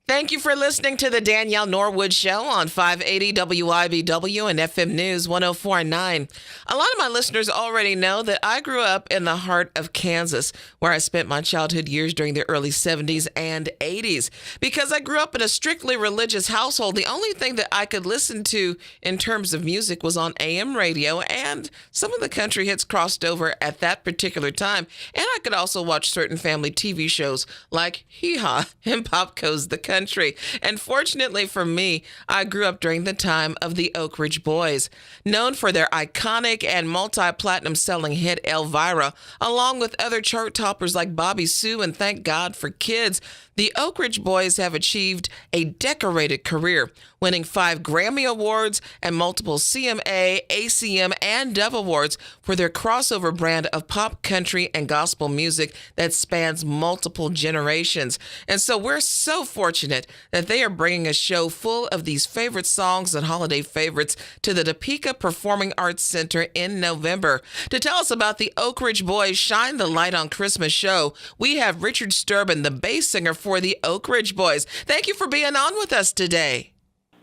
Thank you for listening to the Danielle Norwood Show on 580 WIBW and FM News 104.9. A lot of my listeners already know that I grew up in the heart of Kansas, where I spent my childhood years during the early 70s and 80s. Because I grew up in a strictly religious household, the only thing that I could listen to in terms of music was on AM radio, and some of the country hits crossed over at that particular time. And I could also watch certain family TV shows like Hee Haw and Popco's The Country. And fortunately for me, I grew up during the time of the Oak Ridge Boys. Known for their iconic and multi-platinum selling hit Elvira, along with other chart toppers like Bobby Sue and Thank God for Kids, the Oak Ridge Boys have achieved a decorated career, winning 5 Grammy Awards and multiple CMA, ACM, and Dove Awards for their crossover brand of pop, country, and gospel music that spans multiple generations. And so we're so fortunate that they are bringing a show full of these favorite songs and holiday favorites to the Topeka Performing Arts Center in November. To tell us about the Oak Ridge Boys Shine the Light on Christmas show, we have Richard Sterban, the bass singer for the Oak Ridge Boys. Thank you for being on with us today.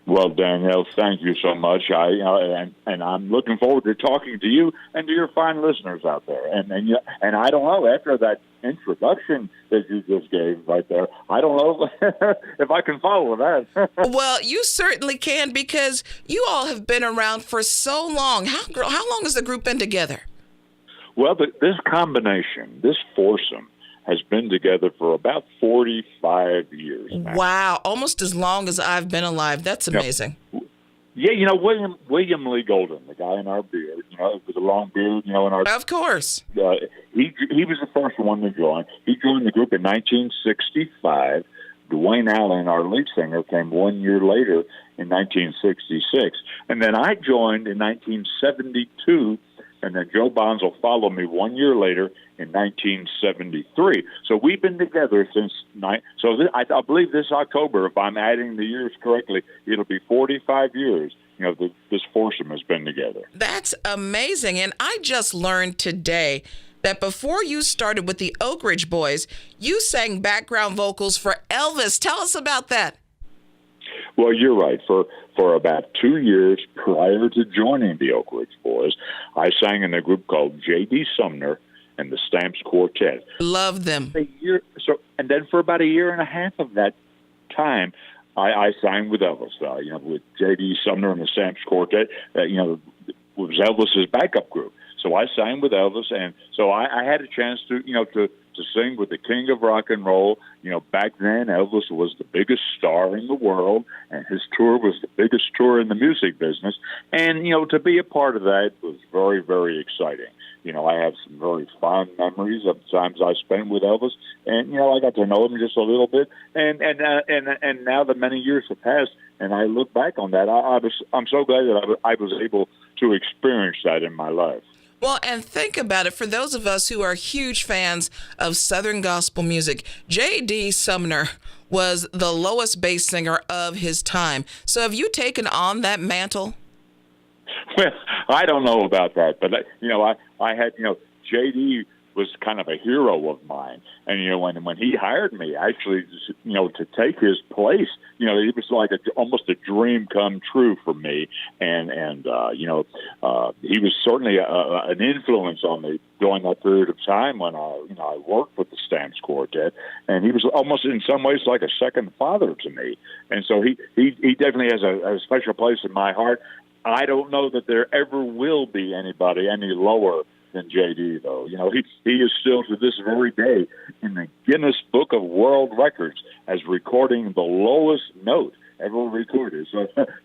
Well, Danielle, thank you so much. And I'm looking forward to talking to you and to your fine listeners out there. And I don't know, after that introduction that you just gave right there, I don't know if I can follow that. Well, you certainly can, because you all have been around for so long. How long has the group been together? Well, this combination, this foursome, has been together for about 45 years now. Wow, almost as long as I've been alive. That's amazing. Yeah, William Lee Golden, the guy in our beard, with the long beard, in our... Of course. He was the first one to join. He joined the group in 1965. Dwayne Allen, our lead singer, came 1 year later in 1966. And then I joined in 1972, and then Joe Bonzo followed me 1 year later in 1973. So we've been together since I believe this October, if I'm adding the years correctly, it'll be 45 years. This foursome has been together. That's amazing. And I just learned today that before you started with the Oak Ridge Boys, you sang background vocals for Elvis. Tell us about that. Well, you're right. For about 2 years prior to joining the Oak Ridge Boys, I sang in a group called J.D. Sumner and the Stamps Quartet. Love them. And then for about a year and a half of that time, I sang with Elvis. With J.D. Sumner and the Stamps Quartet. Was Elvis's backup group. So I sang with Elvis, and so I had a chance to sing with the king of rock and roll. Back then, Elvis was the biggest star in the world, and his tour was the biggest tour in the music business. And, to be a part of that was very, very exciting. I have some very fond memories of the times I spent with Elvis, and, I got to know him just a little bit. And now that many years have passed, and I look back on that, I'm so glad that I was able to experience that in my life. Well, and think about it. For those of us who are huge fans of Southern gospel music, J.D. Sumner was the lowest bass singer of his time. So have you taken on that mantle? Well, I don't know about that, but I had J.D. was kind of a hero of mine, and when he hired me, actually, to take his place, it was like almost a dream come true for me, and he was certainly an influence on me during that period of time when I worked with the Stamps Quartet, and he was almost in some ways like a second father to me, and so he definitely has a special place in my heart. I don't know that there ever will be anybody any lower than J.D., though. He is still to this very day in the Guinness Book of World Records as recording the lowest note ever recorded.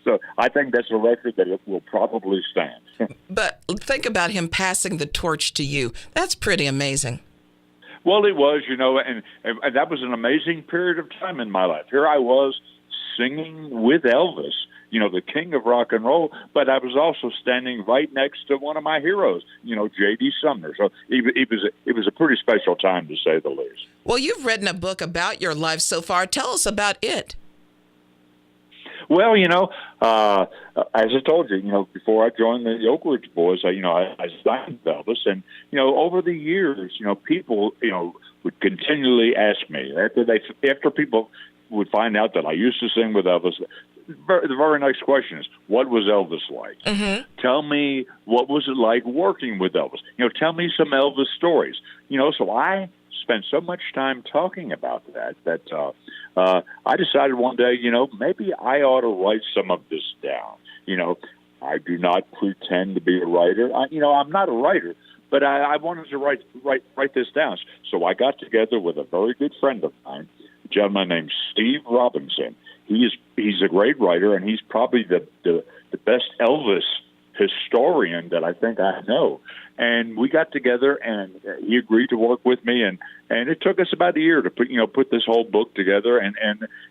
So I think that's a record that it will probably stand. But think about him passing the torch to you. That's pretty amazing. Well, it was, and that was an amazing period of time in my life. Here I was singing with Elvis, the king of rock and roll, but I was also standing right next to one of my heroes, J.D. Sumner. So it was a pretty special time, to say the least. Well, you've written a book about your life so far. Tell us about it. Well, as I told you, before I joined the Oak Ridge Boys, I signed Elvis, and over the years, people, would continually ask me after people would find out that I used to sing with Elvis, the very next question is, what was Elvis like? Mm-hmm. Tell me, what was it like working with Elvis? Tell me some Elvis stories. So I spent so much time talking about that I decided one day, maybe I ought to write some of this down. I do not pretend to be a writer. I'm not a writer, but I wanted to write this down. So I got together with a very good friend of mine, a gentleman named Steve Robinson. He's a great writer, and he's probably the best Elvis historian that I think I know. And we got together, and he agreed to work with me, and it took us about a year to put this whole book together, and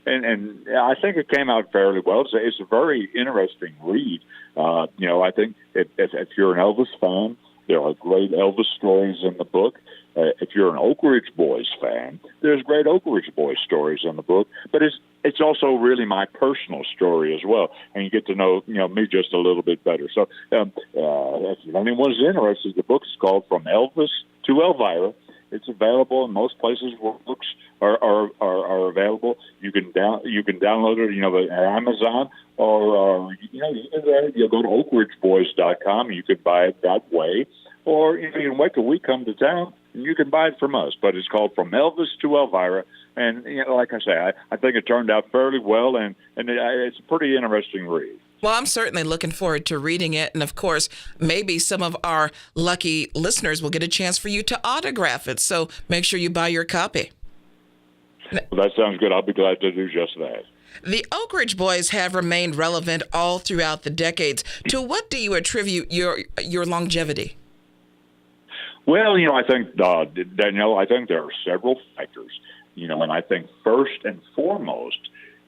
I think it came out fairly well. It's a very interesting read. I think if you're an Elvis fan, there are great Elvis stories in the book. If you're an Oak Ridge Boys fan, there's great Oak Ridge Boys stories in the book. But it's also really my personal story as well, and you get to know me just a little bit better. So if anyone's interested, the book is called From Elvis to Elvira. It's available in most places where books are available. You can download it, at Amazon, or you'll go to oakridgeboys.com. You could buy it that way, or you can wait till we come to town and you can buy it from us. But it's called From Elvis to Elvira, and like I say, I think it turned out fairly well, and it's a pretty interesting read. Well, I'm certainly looking forward to reading it. And of course, maybe some of our lucky listeners will get a chance for you to autograph it. So make sure you buy your copy. Well, that sounds good. I'll be glad to do just that. The Oak Ridge Boys have remained relevant all throughout the decades. To what do you attribute your longevity? Well, I think, Danielle, I think there are several factors, and I think first and foremost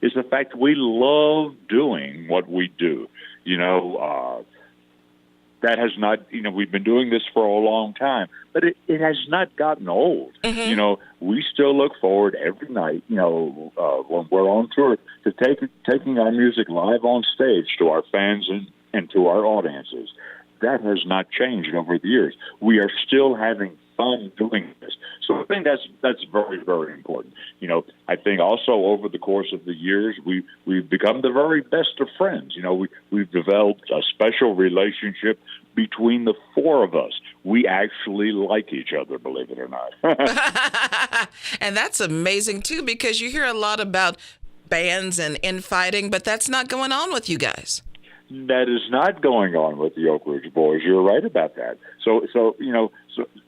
is the fact that we love doing what we do. That has not, we've been doing this for a long time, but it has not gotten old. Mm-hmm. We still look forward every night, when we're on tour, to taking our music live on stage to our fans and to our audiences. That has not changed over the years. We are still having fun doing this. So I think that's very, very important. I think also over the course of the years, we've become the very best of friends. We've developed a special relationship between the four of us. We actually like each other, believe it or not. And that's amazing, too, because you hear a lot about bands and infighting, but that's not going on with you guys. That is not going on with the Oak Ridge Boys. You're right about that.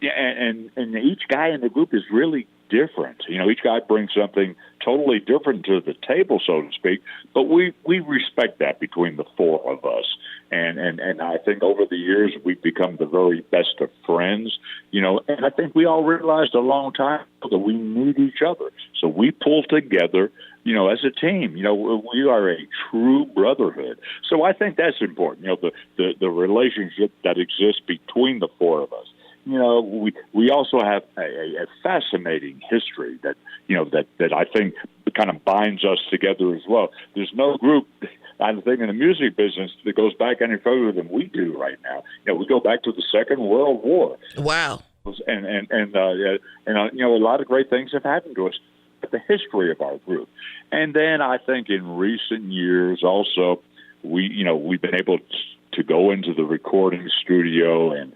And each guy in the group is really different. Each guy brings something totally different to the table, so to speak. But we respect that between the four of us. And I think over the years we've become the very best of friends. And I think we all realized a long time ago that we need each other. So we pull together, as a team. We are a true brotherhood. So I think that's important. The relationship that exists between the four of us. We also have a fascinating history that I think kind of binds us together as well. There's no group, I think, in the music business that goes back any further than we do right now. We go back to the Second World War. Wow. And a lot of great things have happened to us. The history of our group. And then I think in recent years also, we've been able to go into the recording studio and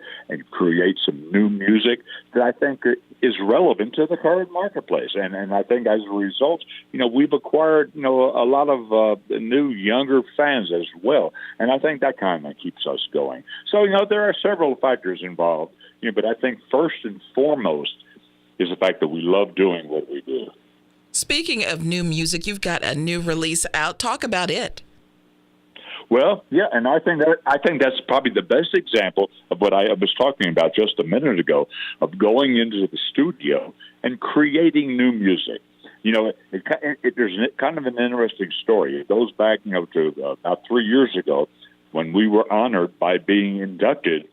create some new music that I think is relevant to the current marketplace. And I think as a result, we've acquired, a lot of new younger fans as well. And I think that kind of keeps us going. So, there are several factors involved, but I think first and foremost is the fact that we love doing what we do. Speaking of new music, you've got a new release out. Talk about it. Well, yeah, and I think that's probably the best example of what I was talking about just a minute ago, of going into the studio and creating new music. There's kind of an interesting story. It goes back, to about 3 years ago when we were honored by being inducted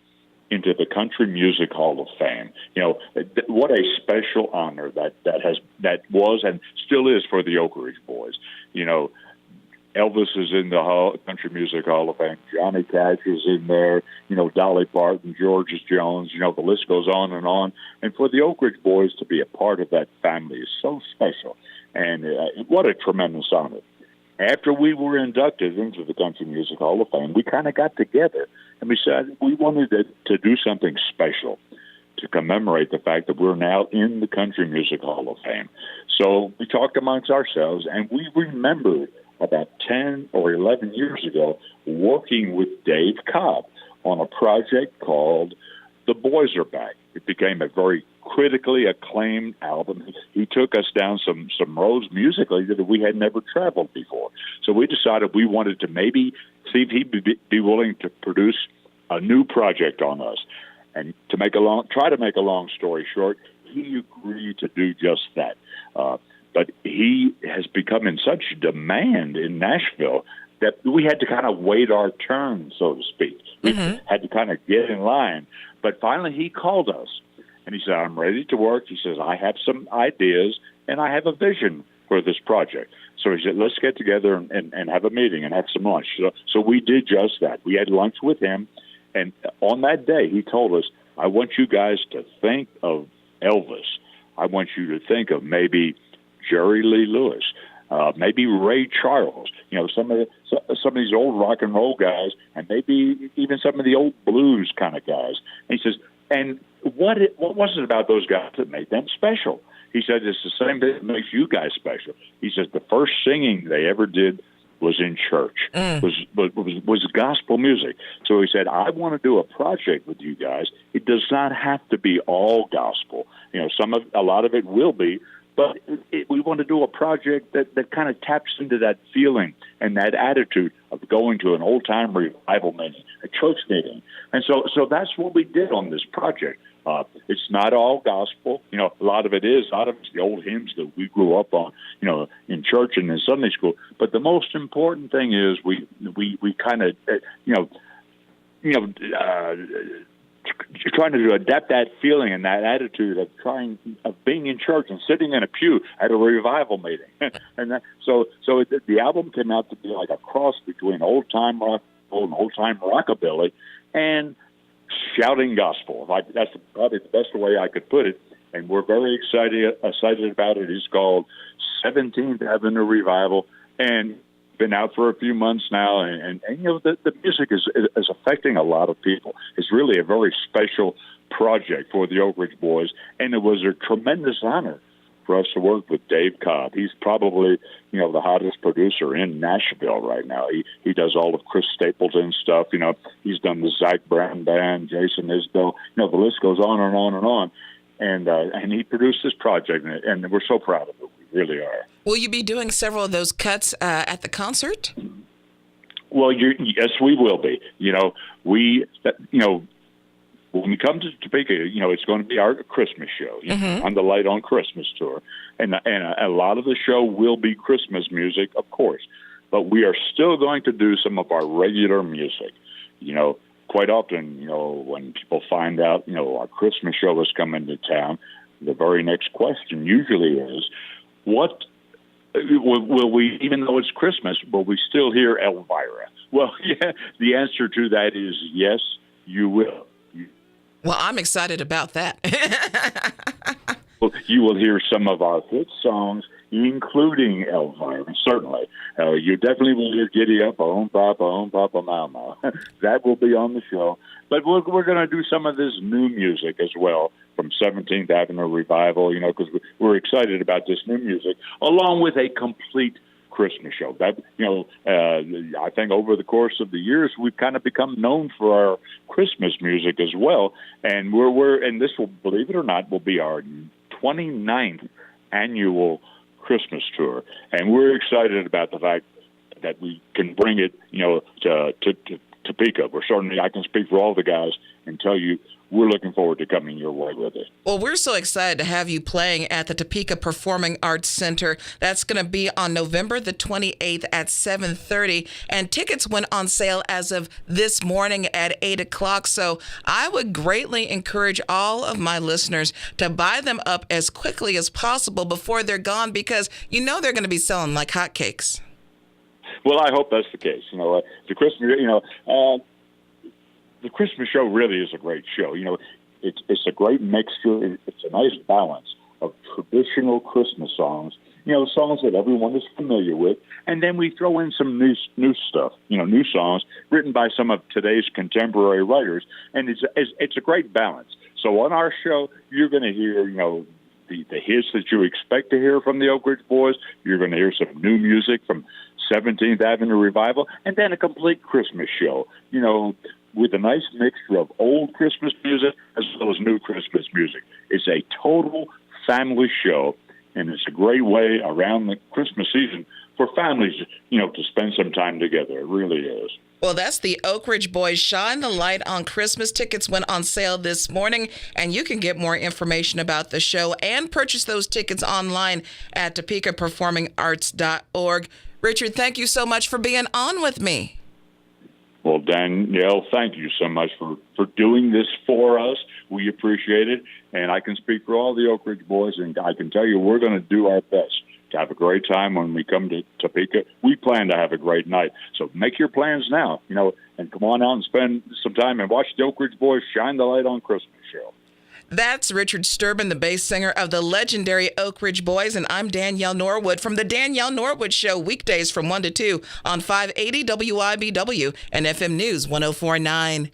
into the Country Music Hall of Fame. What a special honor that was and still is for the Oak Ridge Boys. Elvis is in the Country Music Hall of Fame. Johnny Cash is in there. Dolly Parton, George Jones. The list goes on. And for the Oak Ridge Boys to be a part of that family is so special. And what a tremendous honor. After we were inducted into the Country Music Hall of Fame, we kind of got together and we said we wanted to do something special to commemorate the fact that we're now in the Country Music Hall of Fame. So we talked amongst ourselves, and we remembered about 10 or 11 years ago working with Dave Cobb on a project called The Boys Are Back. It became a very critically acclaimed album. He took us down some roads musically that we had never traveled before. So we decided we wanted to maybe see if he'd be willing to produce a new project on us. And to try to make a long story short, he agreed to do just that. But he has become in such demand in Nashville that we had to kind of wait our turn, so to speak. We had to kind of get in line. But finally he called us, and he said, I'm ready to work. He says, I have some ideas, and I have a vision for this project. So he said, let's get together and have a meeting and have some lunch. So we did just that. We had lunch with him, and on that day he told us, I want you guys to think of Elvis. I want you to think of maybe Jerry Lee Lewis, maybe Ray Charles, some of these old rock and roll guys, and maybe even some of the old blues kind of guys. And he says, and what was it about those guys that made them special? He said, it's the same thing that makes you guys special. He says the first singing they ever did was in church, was gospel music. So he said, I want to do a project with you guys. It does not have to be all gospel. A lot of it will be, but we want to do a project that kind of taps into that feeling and that attitude of going to an old-time revival meeting, a church meeting. And so that's what we did on this project. It's not all gospel. A lot of it is. A lot of it's the old hymns that we grew up on, in church and in Sunday school. But the most important thing is we kind of, trying to adapt that feeling and that attitude of being in church and sitting in a pew at a revival meeting. And so the album came out to be like a cross between old-time rock and old-time rockabilly and shouting gospel. That's probably the best way I could put it. And we're very excited about it. It's called 17th Avenue Revival, and been out for a few months now. And the music is affecting a lot of people. It's really a very special project for the Oak Ridge Boys, and it was a tremendous honor for us to work with Dave Cobb. He's probably, the hottest producer in Nashville right now. He does all of Chris Stapleton stuff. He's done the Zach Brown Band, Jason Isbell. The list goes on and on and on. And he produced this project, and we're so proud of it. We really are. Will you be doing several of those cuts at the concert? Well, yes, we will be. When we come to Topeka, it's going to be our Christmas show on the Light on Christmas tour. And a lot of the show will be Christmas music, of course. But we are still going to do some of our regular music. Quite often, when people find out, our Christmas show is coming to town, the very next question usually is, what will we, even though it's Christmas, will we still hear Elvira? Well, yeah, the answer to that is yes, you will. Well, I'm excited about that. You will hear some of our hit songs, including Elvira, certainly. You definitely will hear Giddy Up, Om Papa, Mama. That will be on the show. But we're going to do some of this new music as well from 17th Avenue Revival, because we're excited about this new music, along with a complete Christmas show. That I think over the course of the years we've kind of become known for our Christmas music as well, and and this will, believe it or not, will be our 29th annual Christmas tour, and we're excited about the fact that we can bring it, to Topeka. I can speak for all the guys and tell you we're looking forward to coming your way with it. Well, we're so excited to have you playing at the Topeka Performing Arts Center. That's going to be on November the 28th at 7:30. And tickets went on sale as of this morning at 8 o'clock. So I would greatly encourage all of my listeners to buy them up as quickly as possible before they're gone, because they're going to be selling like hotcakes. Well, I hope that's the case. The Christmas, the Christmas show really is a great show. It's a great mixture. It's a nice balance of traditional Christmas songs songs that everyone is familiar with, and then we throw in some new stuff, new songs written by some of today's contemporary writers, and it's a great balance. So on our show, you're going to hear, the hits that you expect to hear from the Oak Ridge Boys. You're going to hear some new music from 17th Avenue Revival, and then a complete Christmas show, with a nice mixture of old Christmas music as well as new Christmas music. It's a total family show, and it's a great way around the Christmas season for families, to spend some time together. It really is. Well, that's the Oak Ridge Boys Shine the Light on Christmas. Tickets went on sale this morning, and you can get more information about the show and purchase those tickets online at topekaperformingarts.org. Richard, thank you so much for being on with me. Well, Danielle, thank you so much for doing this for us. We appreciate it, and I can speak for all the Oak Ridge Boys, and I can tell you we're going to do our best to have a great time when we come to Topeka. We plan to have a great night. So make your plans now, and come on out and spend some time and watch the Oak Ridge Boys Shine the Light on Christmas show. That's Richard Sterban, the bass singer of the legendary Oak Ridge Boys, and I'm Danielle Norwood from The Danielle Norwood Show, weekdays from 1 to 2 on 580 WIBW and FM News 104.9.